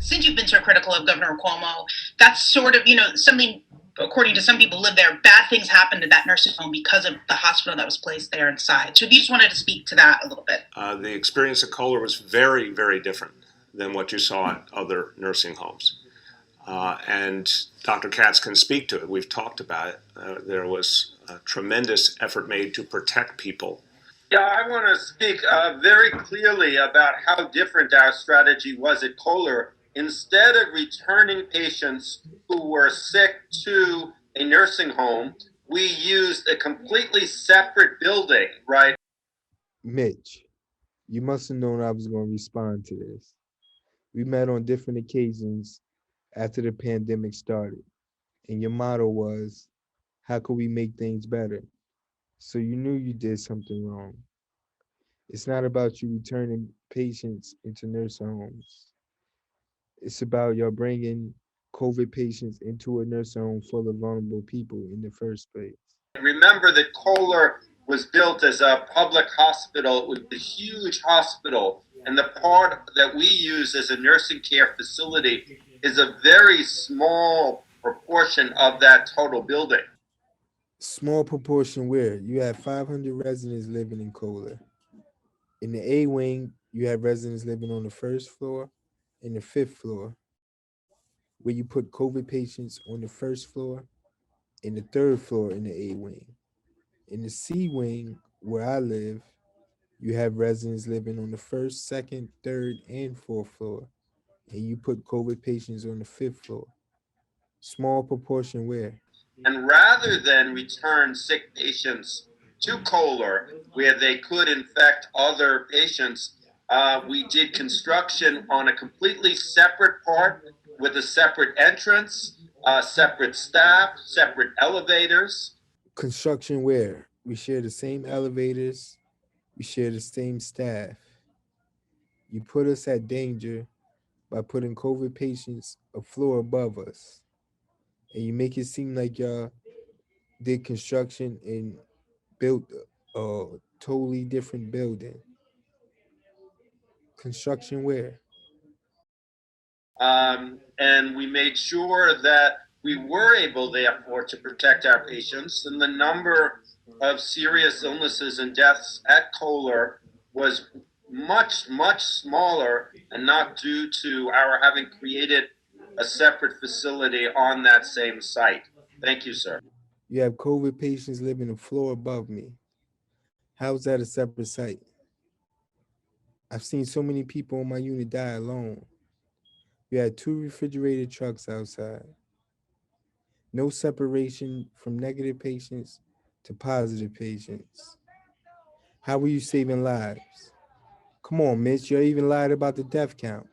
since you've been so critical of Governor Cuomo, that's sort of, something, according to some people live there, bad things happened to that nursing home because of the hospital that was placed there inside. So if you just wanted to speak to that a little bit. The experience at Kohler was very, very different than what you saw at other nursing homes. And Dr. Katz can speak to it. We've talked about it. There was a tremendous effort made to protect people. Yeah, I want to speak very clearly about how different our strategy was at Kohler. Instead of returning patients who were sick to a nursing home, we used a completely separate building, right? Mitch, you must have known I was going to respond to this. We met on different occasions after the pandemic started, and your motto was, how could we make things better? So you knew you did something wrong. It's not about you returning patients into nursing homes. It's about y'all bringing COVID patients into a nursing home full of vulnerable people in the first place. Remember that Kohler was built as a public hospital. It was a huge hospital. And the part that we use as a nursing care facility is a very small proportion of that total building. Small proportion where you have 500 residents living in Kohler. In the A wing, you have residents living on the first floor and the fifth floor, where you put COVID patients on the first floor and the third floor in the A wing. In the C wing, where I live, you have residents living on the first, second, third, and fourth floor, and you put COVID patients on the fifth floor. Small proportion where? And rather than return sick patients to Kohler, where they could infect other patients, we did construction on a completely separate part with a separate entrance, separate staff, separate elevators. Construction where? We share the same elevators, we share the same staff. You put us at danger by putting COVID patients a floor above us. And you make it seem like y'all did construction and built a totally different building. Construction where? And we made sure that we were able, therefore, to protect our patients. And the number of serious illnesses and deaths at Kohler was much, much smaller, and not due to our having created a separate facility on that same site. Thank you, sir. You have COVID patients living a floor above me. How is that a separate site? I've seen so many people on my unit die alone. You had 2 refrigerated trucks outside. No separation from negative patients to positive patients. How were you saving lives? Come on, Mitch, you even lied about the death count.